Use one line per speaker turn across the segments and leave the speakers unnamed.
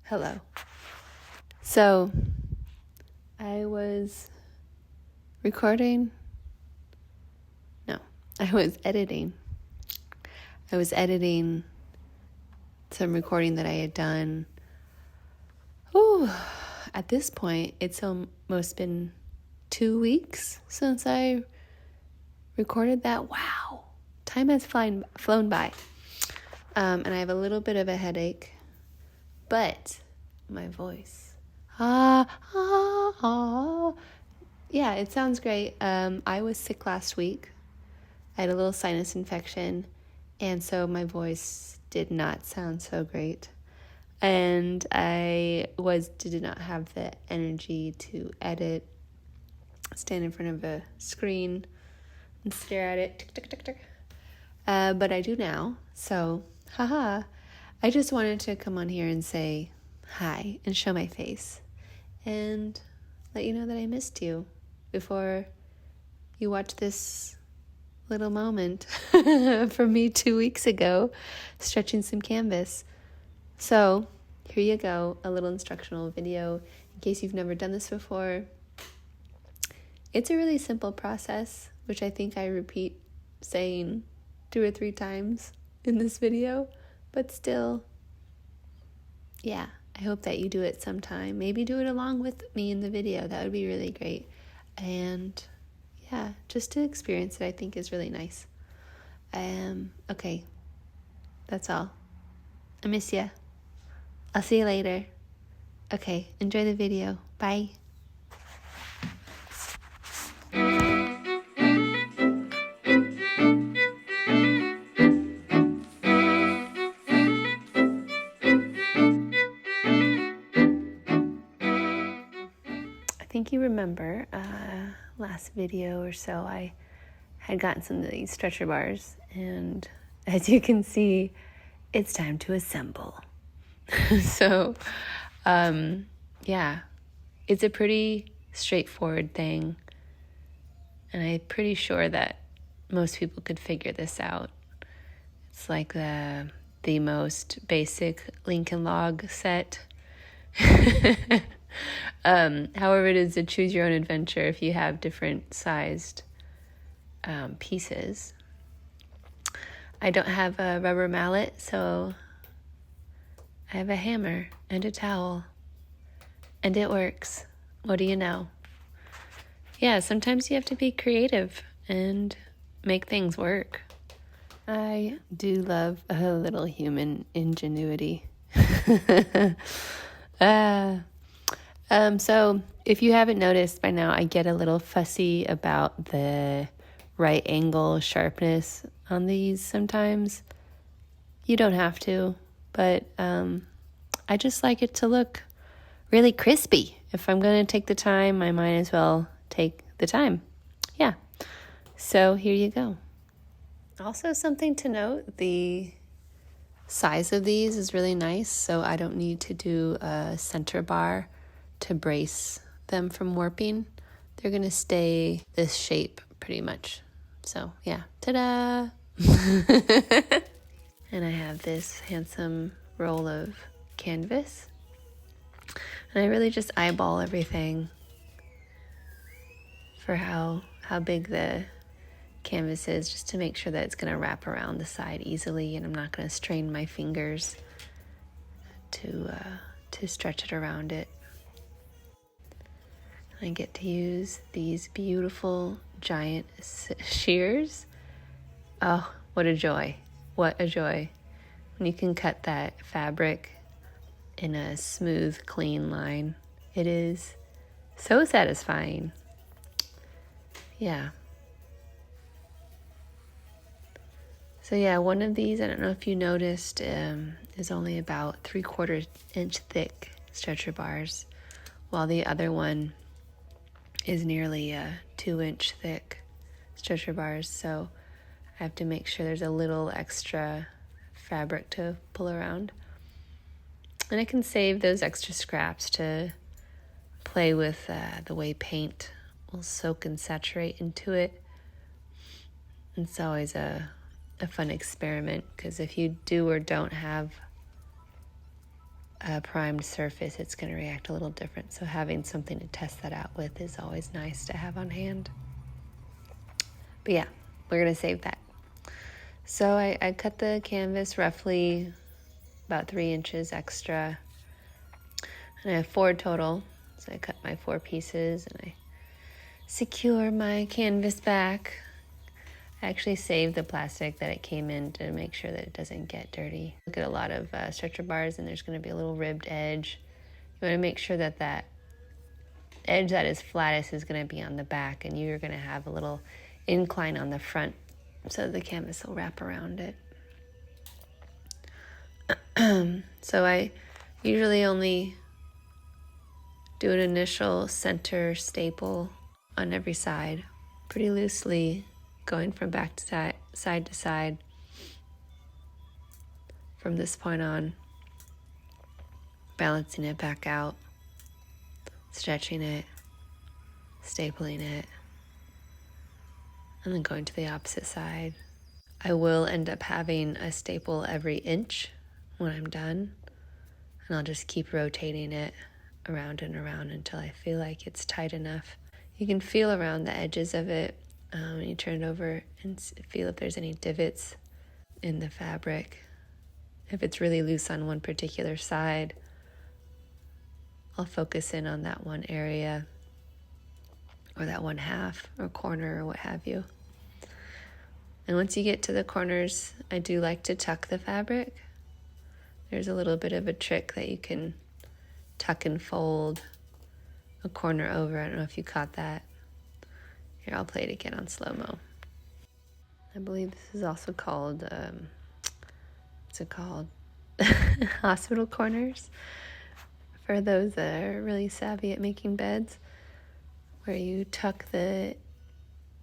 Hello. So, I was recording. No, I was editing. I was editing some recording that I had done. At this point, it's almost been 2 weeks since I recorded that. Wow. Time has flown by. And I have a little bit of a headache. But my voice, yeah, it sounds great. I was sick last week. I had a little sinus infection, and so my voice did not sound so great. And I did not have the energy to edit, stand in front of a screen and stare at it. Tick, tick, tick, tick. But I do now, so haha. I just wanted to come on here and say hi and show my face and let you know that I missed you before you watch this little moment from me 2 weeks ago stretching some canvas. So here you go, a little instructional video in case you've never done this before. It's a really simple process, which I think I repeat saying 2 or 3 times in this video. But still, yeah, I hope that you do it sometime. Maybe do it along with me in the video. That would be really great. And yeah, just to experience it, I think is really nice. Okay, that's all. I miss ya. I'll see you later. Okay, enjoy the video. Bye. I think you remember last video or so I had gotten some of these stretcher bars, and as you can see, it's time to assemble. So yeah, it's a pretty straightforward thing, and I'm pretty sure that most people could figure this out. It's like the most basic Lincoln log set. However, it is a choose your own adventure if you have different sized pieces. I don't have a rubber mallet, so I have a hammer and a towel, and it works. What do you know? Yeah, sometimes you have to be creative and make things work. I do love a little human ingenuity. So if you haven't noticed by now, I get a little fussy about the right angle sharpness on these sometimes. You don't have to, but I just like it to look really crispy. If I'm going to take the time, I might as well take the time. Yeah. So here you go. Also, something to note, the size of these is really nice, so I don't need to do a center bar to brace them from warping. They're going to stay this shape pretty much. So yeah, ta-da! And I have this handsome roll of canvas. And I really just eyeball everything for how big the canvas is, just to make sure that it's going to wrap around the side easily, and I'm not going to strain my fingers to stretch it around it. I get to use these beautiful giant shears. Oh, what a joy. What a joy. When you can cut that fabric in a smooth, clean line. It is so satisfying. Yeah. So yeah, one of these, I don't know if you noticed, is only about 3/4 inch thick stretcher bars, while the other one is nearly 2 inch thick stretcher bars. So I have to make sure there's a little extra fabric to pull around. And I can save those extra scraps to play with the way paint will soak and saturate into it. It's always a fun experiment, because if you do or don't have a primed surface, it's going to react a little different. So having something to test that out with is always nice to have on hand. But yeah, we're going to save that. So I cut the canvas roughly about 3 inches extra. And I have 4 total. So I cut my 4 pieces and I secure my canvas back. I actually saved the plastic that it came in to make sure that it doesn't get dirty. Look at a lot of stretcher bars and there's going to be a little ribbed edge. You want to make sure that that edge that is flattest is going to be on the back, and you're going to have a little incline on the front so the canvas will wrap around it. So I usually only do an initial center staple on every side, pretty loosely, going from back to side to side from this point on, balancing it back out, stretching it, stapling it, and then going to the opposite side. I will end up having a staple every inch when I'm done, and I'll just keep rotating it around and around until I feel like it's tight enough. You can feel around the edges of it when you turn it over and feel if there's any divots in the fabric. If it's really loose on one particular side, I'll focus in on that one area or that one half or corner or what have you. And once you get to the corners, I do like to tuck the fabric. There's a little bit of a trick that you can tuck and fold a corner over. I don't know if you caught that. Here, I'll play it again on slow-mo. I believe this is also called, what's it called? Hospital corners, for those that are really savvy at making beds, where you tuck the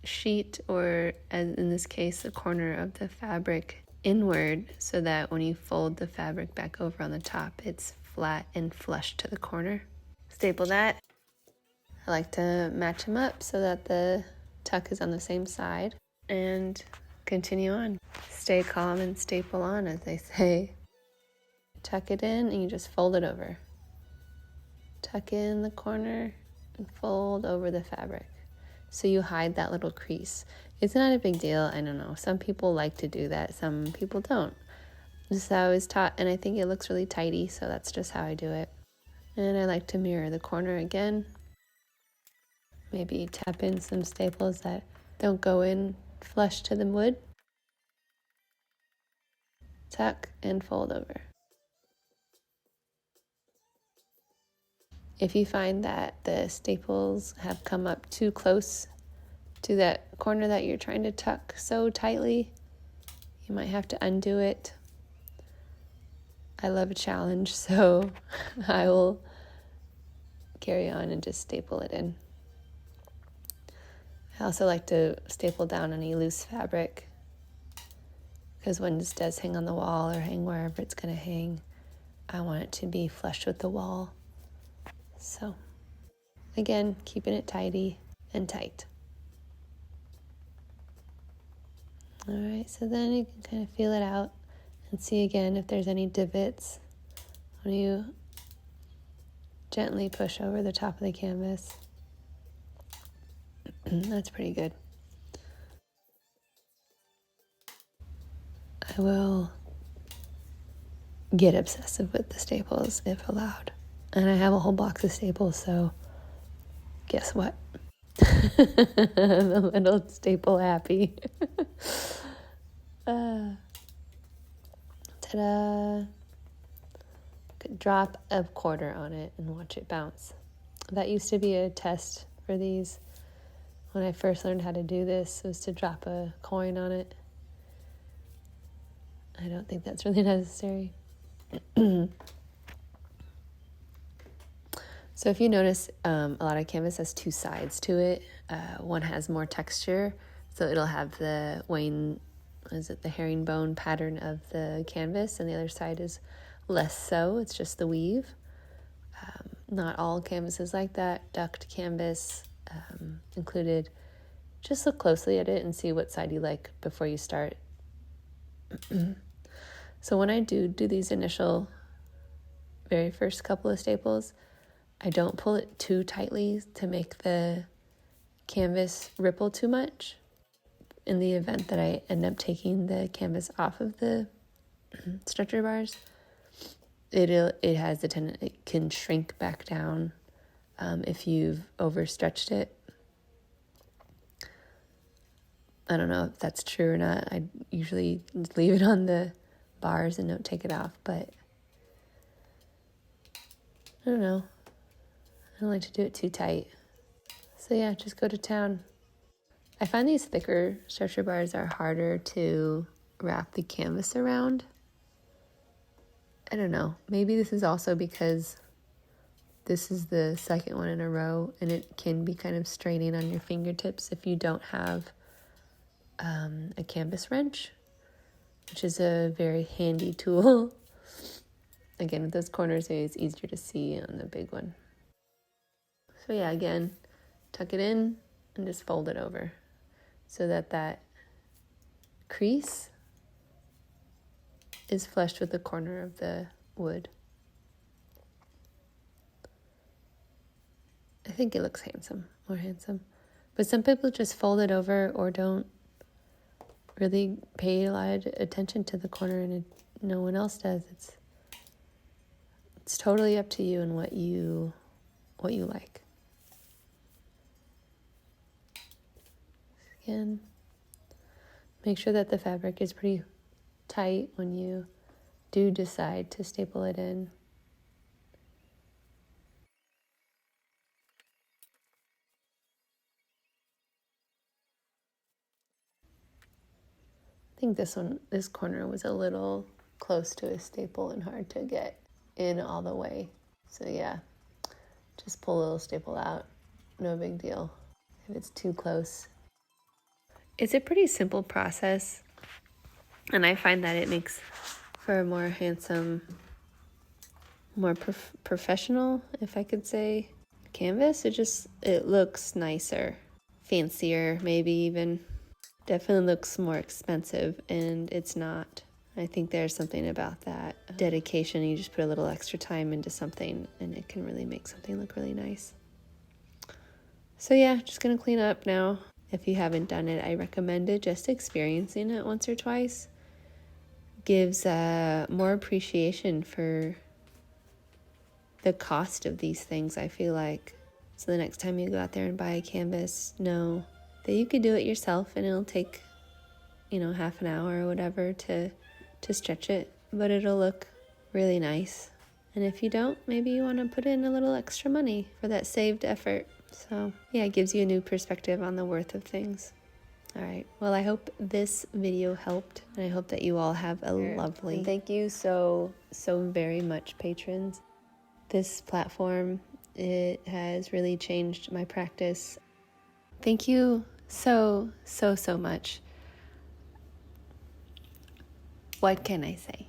sheet, or as in this case, the corner of the fabric inward, so that when you fold the fabric back over on the top, it's flat and flush to the corner. Staple that. I like to match them up so that the tuck is on the same side, and continue on. Stay calm and staple on, as they say. Tuck it in and you just fold it over. Tuck in the corner and fold over the fabric, so you hide that little crease. It's not a big deal. I don't know. Some people like to do that. Some people don't. This is how I was taught, and I think it looks really tidy, so that's just how I do it. And I like to mirror the corner again. Maybe tap in some staples that don't go in flush to the wood. Tuck and fold over. If you find that the staples have come up too close to that corner that you're trying to tuck so tightly, you might have to undo it. I love a challenge, so I will carry on and just staple it in. I also like to staple down any loose fabric, because when this does hang on the wall or hang wherever it's going to hang, I want it to be flush with the wall. So, again, keeping it tidy and tight. All right, so then you can kind of feel it out and see again if there's any divots when you gently push over the top of the canvas. That's pretty good. I will get obsessive with the staples if allowed. And I have a whole box of staples, so guess what? I'm a little staple happy. Ta-da! Drop a quarter on it and watch it bounce. That used to be a test for these. When I first learned how to do this, was to drop a coin on it. I don't think that's really necessary. So if you notice, a lot of canvas has 2 sides to it. One has more texture, so it'll have the the herringbone pattern of the canvas, and the other side is less so. It's just the weave. Not all canvases like that. Ducked canvas included. Just look closely at it and see what side you like before you start. So when I do these initial very first couple of staples, I don't pull it too tightly to make the canvas ripple too much. In the event that I end up taking the canvas off of the stretcher bars, it has the tendency, it can shrink back down if you've overstretched it. I don't know if that's true or not. I usually leave it on the bars and don't take it off, but I don't know. I don't like to do it too tight. So yeah, just go to town. I find these thicker stretcher bars are harder to wrap the canvas around. I don't know. Maybe this is also because this is the second one in a row and it can be kind of straining on your fingertips if you don't have a canvas wrench, which is a very handy tool. Again, with those corners, it's easier to see on the big one. So yeah, again, tuck it in and just fold it over so that that crease is flushed with the corner of the wood. I think it looks more handsome. But some people just fold it over or don't really pay a lot of attention to the corner, and no one else does. It's totally up to you and what you like. Again, make sure that the fabric is pretty tight when you do decide to staple it in. I think this corner was a little close to a staple and hard to get in all the way. So yeah, just pull a little staple out. No big deal if it's too close. It's a pretty simple process, and I find that it makes for a more handsome, more professional, if I could say, canvas. It looks nicer, fancier, maybe even. Definitely looks more expensive, and it's not. I think there's something about that dedication. You just put a little extra time into something, and it can really make something look really nice. So yeah, just gonna clean up now. If you haven't done it, I recommend it. Just experiencing it once or twice gives more appreciation for the cost of these things, I feel like. So the next time you go out there and buy a canvas, know that you could do it yourself, and it'll take, half an hour or whatever to stretch it, but it'll look really nice. And if you don't, maybe you want to put in a little extra money for that saved effort. So yeah, it gives you a new perspective on the worth of things. All right, well, I hope this video helped, and I hope that you all have a lovely... And thank you so very much, patrons. This platform, it has really changed my practice. Thank you so much. What can I say?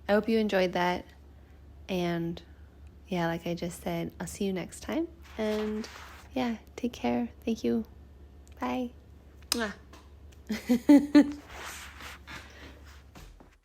I hope you enjoyed that. And yeah, like I just said, I'll see you next time. And yeah, take care. Thank you. Bye. Mwah.